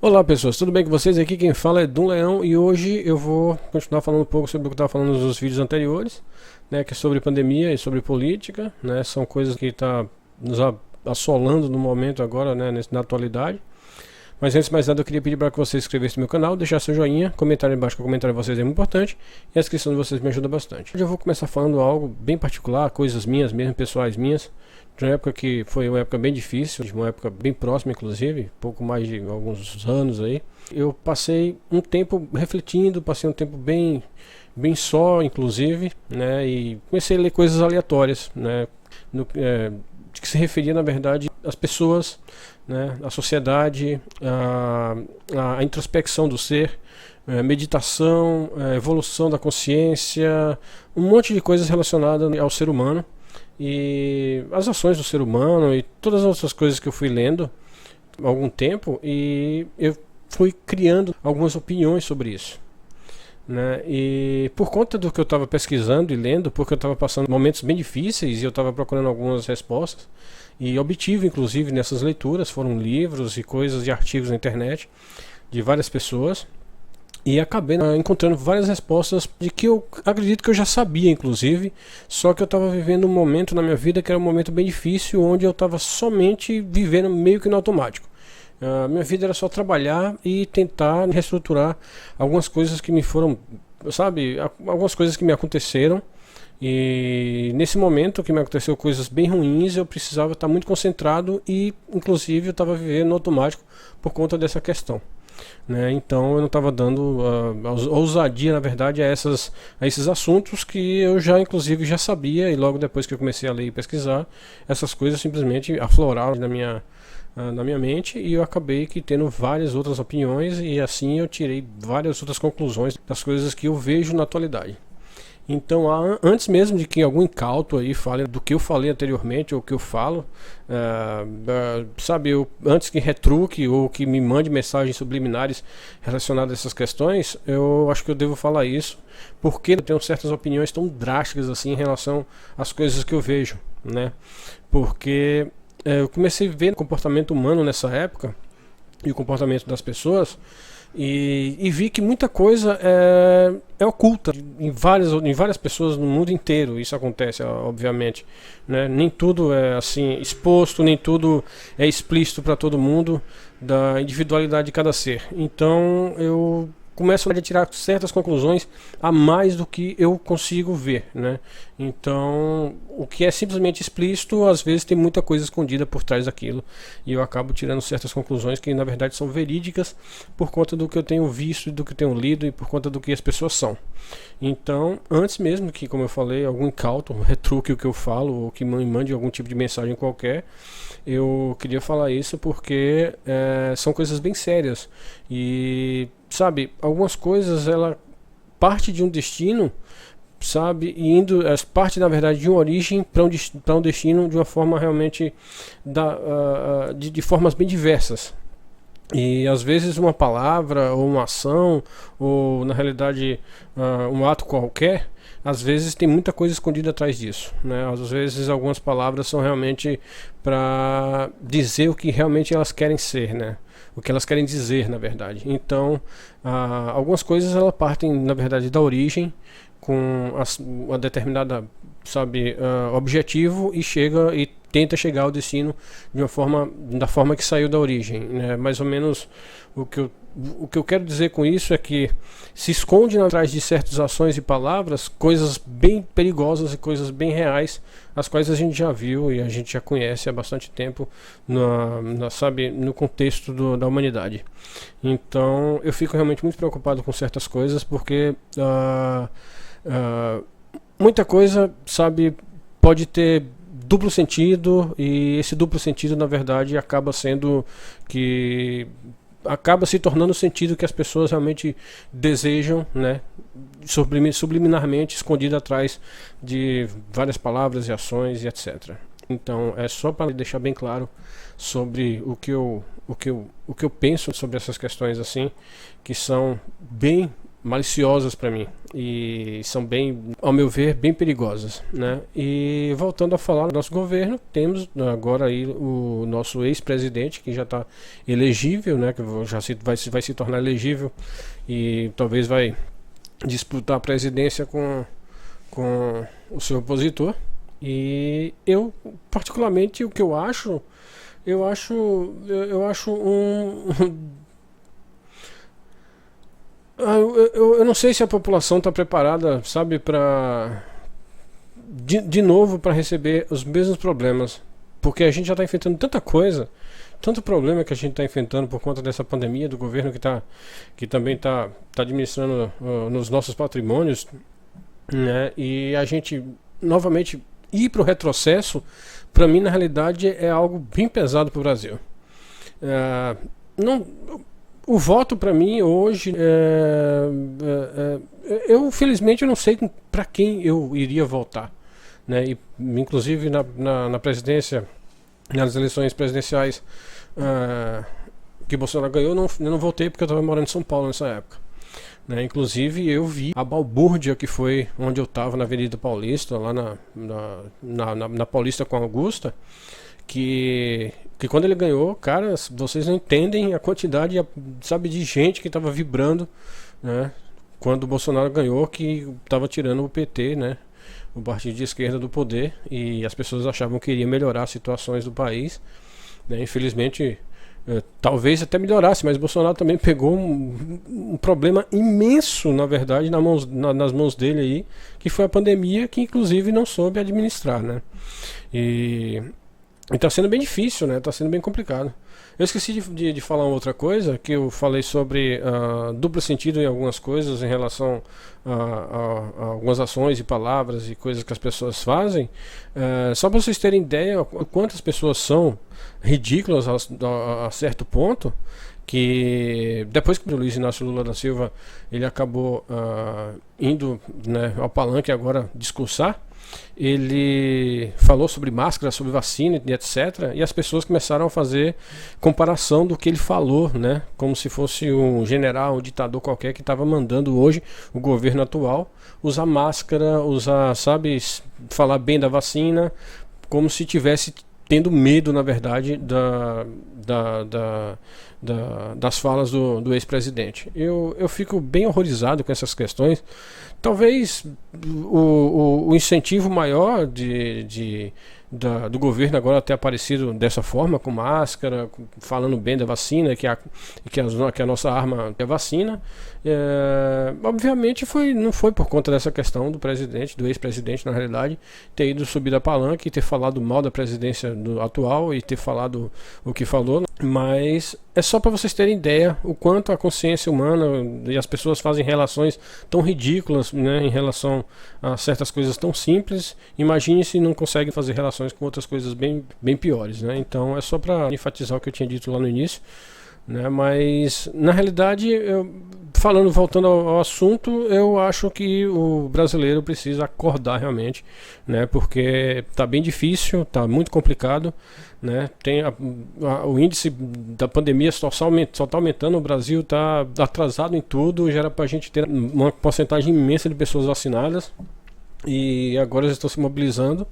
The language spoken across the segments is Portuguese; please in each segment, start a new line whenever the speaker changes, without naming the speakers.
Olá pessoas, tudo bem com vocês? Aqui quem fala é Dum Leão e hoje eu vou continuar falando um pouco sobre o que eu estava falando nos vídeos anteriores, né, que é sobre pandemia e sobre política, né, são coisas que estão nos assolando no momento agora, né, na atualidade. Mas antes de mais nada eu queria pedir para que vocês se inscrevessem no meu canal, deixar seu joinha, comentário embaixo, que o comentário de vocês é muito importante e a inscrição de vocês me ajuda bastante. Hoje eu vou começar falando algo bem particular, coisas minhas mesmo, pessoais minhas, de uma época que foi uma época bem difícil, de uma época bem próxima inclusive, pouco mais de alguns anos aí. Eu passei um tempo refletindo, passei um tempo bem só inclusive, né, e comecei a ler coisas aleatórias, né, que se referia na verdade às pessoas, né, à sociedade, à introspecção do ser, meditação, evolução da consciência, um monte de coisas relacionadas ao ser humano e as ações do ser humano e todas as outras coisas que eu fui lendo há algum tempo, e eu fui criando algumas opiniões sobre isso, né? E por conta do que eu estava pesquisando e lendo, porque eu estava passando momentos bem difíceis e eu estava procurando algumas respostas e obtive inclusive nessas leituras, foram livros e coisas e artigos na internet de várias pessoas, e acabei encontrando várias respostas de que eu acredito que eu já sabia inclusive, só que eu estava vivendo um momento na minha vida que era um momento bem difícil, onde eu estava somente vivendo meio que no automático. Minha vida era só trabalhar e tentar reestruturar algumas coisas que me foram, sabe, algumas coisas que me aconteceram. E nesse momento que me aconteceu coisas bem ruins, eu precisava estar muito concentrado e inclusive eu estava vivendo no automático por conta dessa questão, né? Então eu não estava dando ousadia na verdade a esses assuntos que eu já inclusive já sabia, e logo depois que eu comecei a ler e pesquisar, essas coisas simplesmente afloraram na minha mente, e eu acabei que tendo várias outras opiniões, e assim eu tirei várias outras conclusões das coisas que eu vejo na atualidade. Então, antes mesmo de que algum incauto aí fale do que eu falei anteriormente ou que eu falo, sabe, antes que retruque ou que me mande mensagens subliminares relacionadas a essas questões, eu acho que eu devo falar isso, porque eu tenho certas opiniões tão drásticas assim em relação às coisas que eu vejo, né? Porque eu comecei a ver o comportamento humano nessa época e o comportamento das pessoas, e vi que muita coisa é oculta em várias pessoas no mundo inteiro. Isso acontece, obviamente, né? Nem tudo é assim exposto, nem tudo é explícito para todo mundo, da individualidade de cada ser. Então eu começo a tirar certas conclusões a mais do que eu consigo ver, né? Então, o que é simplesmente explícito, às vezes tem muita coisa escondida por trás daquilo, e eu acabo tirando certas conclusões que na verdade são verídicas por conta do que eu tenho visto e do que eu tenho lido e por conta do que as pessoas são. Então, antes mesmo que, como eu falei, algum incauto retruque o que eu falo ou que me mande algum tipo de mensagem qualquer, eu queria falar isso porque são coisas bem sérias. E sabe, algumas coisas ela parte de um destino, sabe, e indo parte na verdade de uma origem para um destino de uma forma realmente de formas bem diversas. E às vezes uma palavra ou uma ação ou na realidade um ato qualquer, às vezes tem muita coisa escondida atrás disso, né? Às vezes algumas palavras são realmente para dizer o que realmente elas querem ser, né? O que elas querem dizer na verdade. Então algumas coisas elas partem na verdade da origem com uma determinada, sabe, objetivo, e chega e tenta chegar ao destino de uma forma, da forma que saiu da origem, né? Mais ou menos o que eu quero dizer com isso é que se esconde atrás de certas ações e palavras coisas bem perigosas e coisas bem reais, as quais a gente já viu e a gente já conhece há bastante tempo sabe, no contexto da humanidade. Então eu fico realmente muito preocupado com certas coisas, porque muita coisa, sabe, pode ter duplo sentido, e esse duplo sentido na verdade acaba se tornando o sentido que as pessoas realmente desejam, né, subliminarmente, escondido atrás de várias palavras e ações e etc. Então é só para deixar bem claro sobre o que eu penso sobre essas questões assim, que são bem maliciosas para mim e são bem, ao meu ver, bem perigosas, né? E voltando a falar do nosso governo, temos agora aí o nosso ex-presidente que já está elegível, né? Que vai se tornar elegível e talvez vai disputar a presidência com o seu opositor. E eu, particularmente, o que eu acho eu não sei se a população está preparada, sabe, para de novo para receber os mesmos problemas, porque a gente já está enfrentando tanta coisa, tanto problema que a gente está enfrentando por conta dessa pandemia do governo que também está administrando nos nossos patrimônios, né? E a gente novamente ir para o retrocesso, para mim na realidade é algo bem pesado para o Brasil. Não, o voto para mim hoje eu felizmente eu não sei para quem eu iria votar, né? E, inclusive na presidência, nas eleições presidenciais que Bolsonaro ganhou, eu não votei porque eu estava morando em São Paulo nessa época, né? Inclusive eu vi a balbúrdia que foi onde eu estava na Avenida Paulista, lá na Paulista com a Augusta, que quando ele ganhou, cara, vocês não entendem a quantidade, sabe, de gente que estava vibrando, né? Quando o Bolsonaro ganhou, que estava tirando o PT, né? O partido de esquerda do poder, e as pessoas achavam que iria melhorar as situações do país, né? Infelizmente, talvez até melhorasse, mas Bolsonaro também pegou um problema imenso, na verdade, nas mãos dele aí, que foi a pandemia, que inclusive não soube administrar, né? E está sendo bem difícil, né? Está sendo bem complicado. Eu esqueci de falar uma outra coisa, que eu falei sobre duplo sentido em algumas coisas em relação a algumas ações e palavras e coisas que as pessoas fazem. Só para vocês terem ideia quantas pessoas são ridículas a certo ponto, que depois que o Luiz Inácio Lula da Silva ele acabou indo, né, ao palanque agora discursar, ele falou sobre máscara, sobre vacina e etc. E as pessoas começaram a fazer comparação do que ele falou, né? Como se fosse um general, um ditador qualquer que estava mandando hoje o governo atual usar máscara, sabe, falar bem da vacina, como se tivesse tendo medo, na verdade, das falas do ex-presidente. Eu fico bem horrorizado com essas questões. Talvez o incentivo maior do governo agora ter aparecido dessa forma, com máscara, falando bem da vacina, que a nossa arma é a vacina, obviamente não foi por conta dessa questão do presidente, do ex-presidente, na realidade, ter ido subir da palanca e ter falado mal da presidência atual e ter falado o que falou, mas é só para vocês terem ideia o quanto a consciência humana e as pessoas fazem relações tão ridículas, né, em relação a certas coisas tão simples. Imagine se não conseguem fazer relações com outras coisas bem, bem piores, né? Então é só para enfatizar o que eu tinha dito lá no início, né? Mas na realidade, voltando ao assunto, eu acho que o brasileiro precisa acordar realmente, né? Porque tá bem difícil, tá muito complicado, né? Tem o índice da pandemia só tá aumentando, o Brasil tá atrasado em tudo, já era pra gente ter uma porcentagem imensa de pessoas vacinadas e agora eles estão se mobilizando,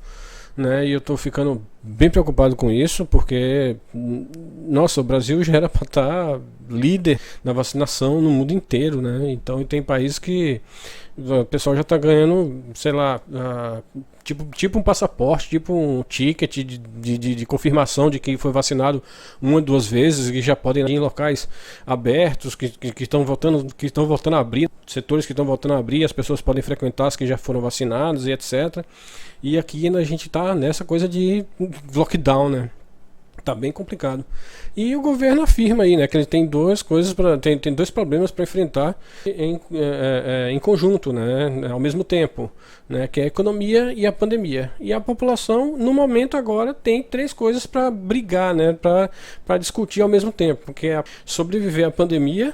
né? E eu estou ficando bem preocupado com isso, porque nossa, o Brasil já era para estar líder na vacinação no mundo inteiro, né? Então tem países que o pessoal já está ganhando, sei lá, tipo um passaporte, tipo um ticket de confirmação de que foi vacinado uma, duas vezes, que já podem ir em locais abertos, que estão voltando a abrir, setores que estão voltando a abrir, as pessoas podem frequentar as que já foram vacinadas e etc. E aqui a gente está nessa coisa de lockdown, né? Tá bem complicado. E o governo afirma aí, né, que ele tem duas coisas tem dois problemas para enfrentar em conjunto, né, ao mesmo tempo, né, que é a economia e a pandemia. E a população, no momento agora, tem três coisas para brigar, né, para discutir ao mesmo tempo, que é sobreviver à pandemia,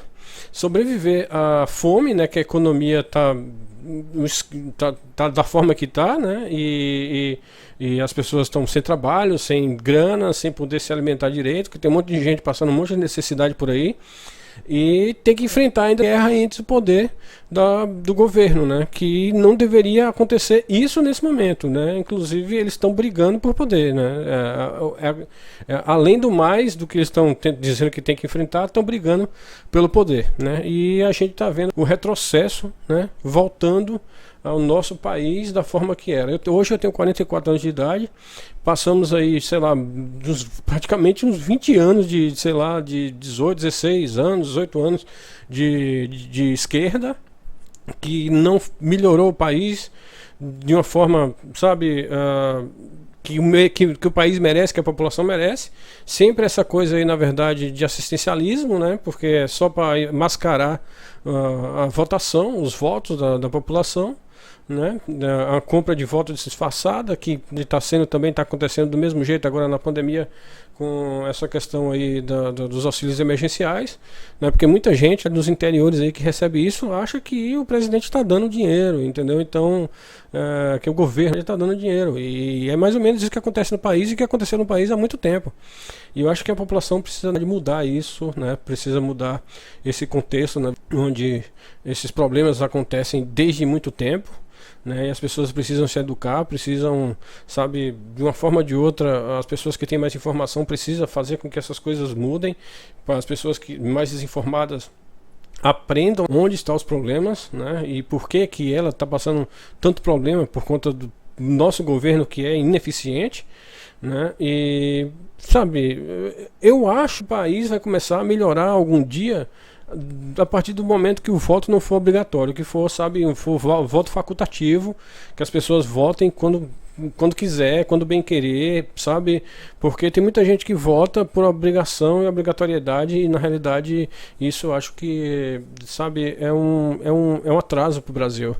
sobreviver à fome, né, que a economia tá da forma que tá, né? E as pessoas estão sem trabalho, sem grana, sem poder se alimentar direito, que tem um monte de gente passando um monte de necessidade por aí. e ter que enfrentar ainda a guerra entre o poder do governo, né? Que não deveria acontecer isso nesse momento, né? Inclusive eles estão brigando por poder, né? Além do mais do que eles estão dizendo que tem que enfrentar, estão brigando pelo poder, né? E a gente está vendo o retrocesso, né? Voltando ao nosso país da forma que era. Hoje eu tenho 44 anos de idade, passamos aí, sei lá, praticamente uns 20 anos de, sei lá, de 18, 16 anos, 18 anos de esquerda, que não melhorou o país de uma forma, sabe, que o país merece, que a população merece. Sempre essa coisa aí, na verdade, de assistencialismo, né? Porque é só para mascarar a votação, os votos da população, né? A compra de votos disfarçada, que também está acontecendo do mesmo jeito agora na pandemia, com essa questão aí dos auxílios emergenciais, né? Porque muita gente dos interiores aí que recebe isso acha que o presidente está dando dinheiro, entendeu? Então, que o governo está dando dinheiro, e é mais ou menos isso que acontece no país e que aconteceu no país há muito tempo. E eu acho que a população precisa de mudar isso, né? Precisa mudar esse contexto, né? Onde esses problemas acontecem desde muito tempo, né? E as pessoas precisam se educar, precisam, sabe, de uma forma ou de outra, as pessoas que têm mais informação precisam fazer com que essas coisas mudem, para as pessoas mais desinformadas aprendam onde estão os problemas, né? E por que ela está passando tanto problema por conta do nosso governo, que é ineficiente, né? E, sabe, eu acho que o país vai começar a melhorar algum dia a partir do momento que o voto não for obrigatório, que for, sabe, voto facultativo, que as pessoas votem quando quiser, quando bem querer, sabe? Porque tem muita gente que vota por obrigação e obrigatoriedade, e na realidade isso eu acho que, sabe, é um atraso para o Brasil,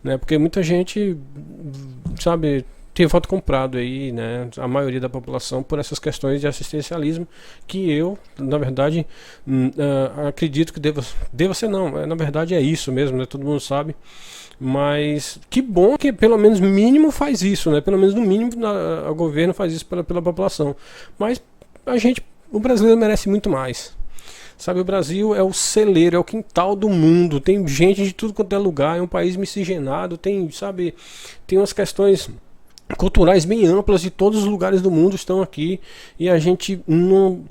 né? Porque muita gente, sabe, tem voto comprado aí, né? A maioria da população, por essas questões de assistencialismo, que eu, na verdade, acredito que deva ser, não, na verdade é isso mesmo, né? Todo mundo sabe. Mas que bom que pelo menos mínimo faz isso, né? Pelo menos no mínimo o governo faz isso pela população. Mas o brasileiro merece muito mais. Sabe, o Brasil é o celeiro, é o quintal do mundo. Tem gente de tudo quanto é lugar, é um país miscigenado, tem umas questões culturais bem amplas, de todos os lugares do mundo estão aqui, e a gente não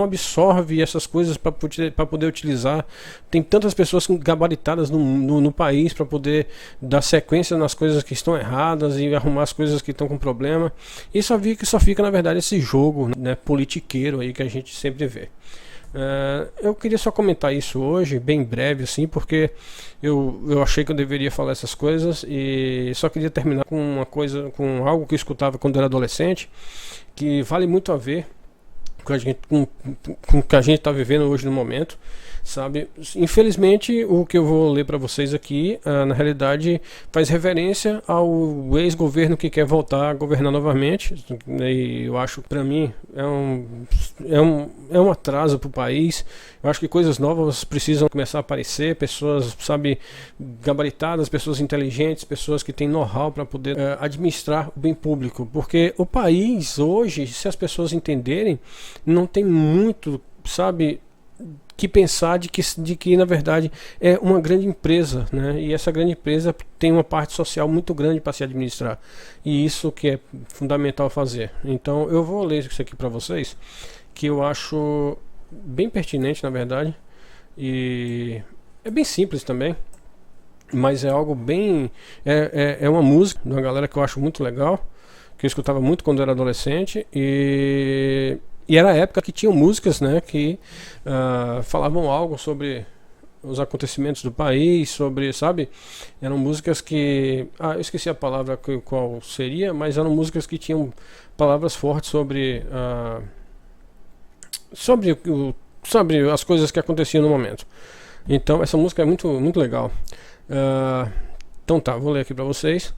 absorve essas coisas para poder utilizar. Tem tantas pessoas gabaritadas no país para poder dar sequência nas coisas que estão erradas e arrumar as coisas que estão com problema, e só fica na verdade esse jogo, né, politiqueiro aí que a gente sempre vê. Eu queria só comentar isso hoje, bem breve assim, porque eu achei que eu deveria falar essas coisas, e só queria terminar com algo que eu escutava quando eu era adolescente, que vale muito a ver com o que a gente está vivendo hoje no momento, sabe? Infelizmente, o que eu vou ler para vocês aqui, na realidade, faz referência ao ex-governo que quer voltar a governar novamente, e eu acho que para mim é um atraso para o país. Eu acho que coisas novas precisam começar a aparecer, pessoas, sabe, gabaritadas, pessoas inteligentes, pessoas que têm know-how para poder administrar o bem público, porque o país hoje, se as pessoas entenderem, não tem muito, sabe, que pensar de que na verdade é uma grande empresa, né? E essa grande empresa tem uma parte social muito grande para se administrar, e isso que é fundamental fazer. Então eu vou ler isso aqui para vocês, que eu acho bem pertinente, na verdade, e é bem simples também, mas é algo bem... é uma música de uma galera que eu acho muito legal, que eu escutava muito quando eu era adolescente, e era a época que tinham músicas, né, que falavam algo sobre os acontecimentos do país, sobre, sabe, eram músicas que, eu esqueci a palavra qual seria, mas eram músicas que tinham palavras fortes sobre as coisas que aconteciam no momento. Então essa música é muito, muito legal. Então tá, vou ler aqui pra vocês.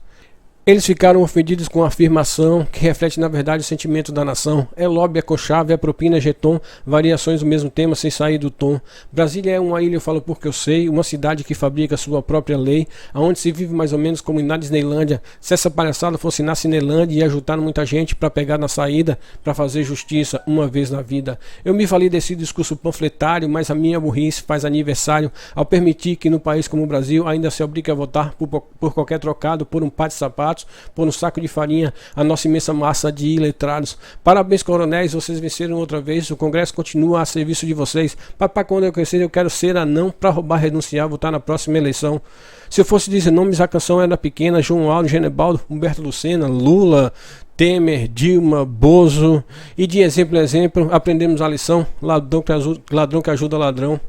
Eles ficaram ofendidos com a afirmação que reflete na verdade o sentimento da nação. É lobby, é conchave, é propina, é jeton, variações do mesmo tema sem sair do tom. Brasília é uma ilha, eu falo porque eu sei, uma cidade que fabrica sua própria lei, aonde se vive mais ou menos como na Disneylândia. Se essa palhaçada fosse na Cinelândia, ia juntar muita gente para pegar na saída, para fazer justiça uma vez na vida. Eu me falei desse discurso panfletário, mas a minha burrice faz aniversário ao permitir que no país como o Brasil ainda se obrigue a votar por qualquer trocado, por um par de sapatos, por um saco de farinha, a nossa imensa massa de iletrados. Parabéns, coronéis, vocês venceram outra vez, o Congresso continua a serviço de vocês. Papai, quando eu crescer, eu quero ser anão para roubar, renunciar, votar na próxima eleição. Se eu fosse dizer nomes, a canção era pequena: João Aldo, Genebaldo, Humberto Lucena, Lula, Temer, Dilma, Bozo. E de exemplo em exemplo, aprendemos a lição: ladrão que ajuda ladrão.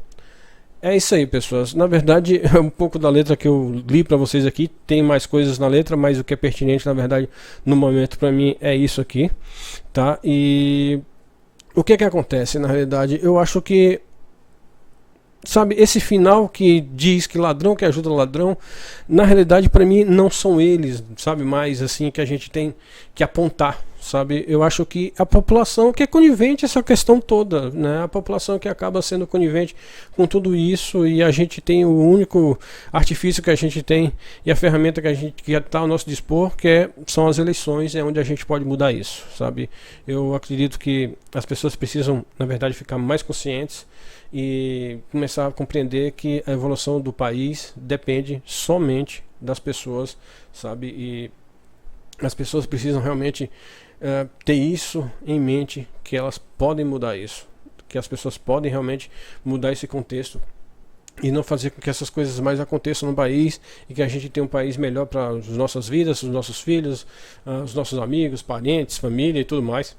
É isso aí, pessoas. Na verdade, é um pouco da letra que eu li para vocês aqui. Tem mais coisas na letra, mas o que é pertinente, na verdade, no momento para mim é isso aqui, tá? E o que acontece, na realidade? Eu acho que, sabe, esse final que diz que ladrão que ajuda ladrão, na realidade, para mim, não são eles, sabe, mais assim que a gente tem que apontar, sabe? Eu acho que a população que é conivente essa questão toda, né? A população que acaba sendo conivente com tudo isso, e a gente tem o único artifício que a gente tem e a ferramenta que está ao nosso dispor, são as eleições, é onde a gente pode mudar isso, sabe? Eu acredito que as pessoas precisam, na verdade, ficar mais conscientes e começar a compreender que a evolução do país depende somente das pessoas, sabe? E as pessoas precisam realmente ter isso em mente, que elas podem mudar isso, que as pessoas podem realmente mudar esse contexto e não fazer com que essas coisas mais aconteçam no país, e que a gente tenha um país melhor para as nossas vidas, os nossos filhos, os nossos amigos, parentes, família e tudo mais.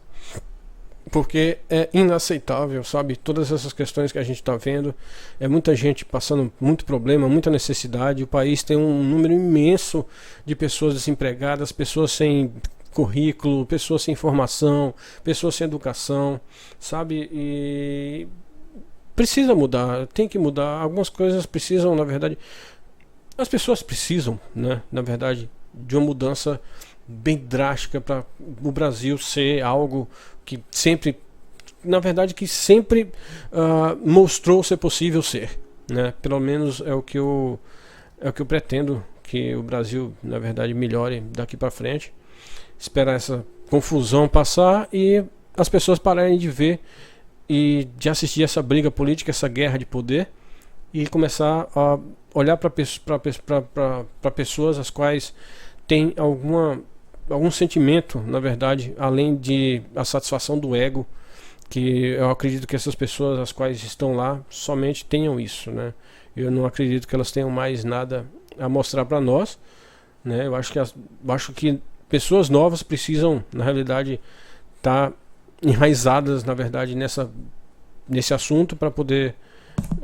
Porque é inaceitável, sabe? Todas essas questões que a gente está vendo, é muita gente passando muito problema, muita necessidade. O país tem um número imenso de pessoas desempregadas, pessoas sem currículo, pessoas sem formação, pessoas sem educação, sabe? E precisa mudar, tem que mudar. Algumas coisas precisam, na verdade, as pessoas precisam, né? Na verdade, de uma mudança bem drástica para o Brasil ser algo que sempre, na verdade, que sempre mostrou ser possível ser, né? Pelo menos é o que eu pretendo, que o Brasil, na verdade, melhore daqui para frente. Esperar essa confusão passar e as pessoas pararem de ver e de assistir essa briga política, essa guerra de poder, e começar a olhar para pessoas as quais têm algum sentimento, na verdade, além de a satisfação do ego, que eu acredito que essas pessoas as quais estão lá somente tenham isso, né? Eu não acredito que elas tenham mais nada a mostrar para nós, né? Eu acho que pessoas novas precisam, na realidade, estar enraizadas, na verdade, nesse assunto, para poder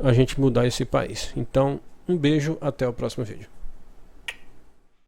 a gente mudar esse país. Então, um beijo, até o próximo vídeo.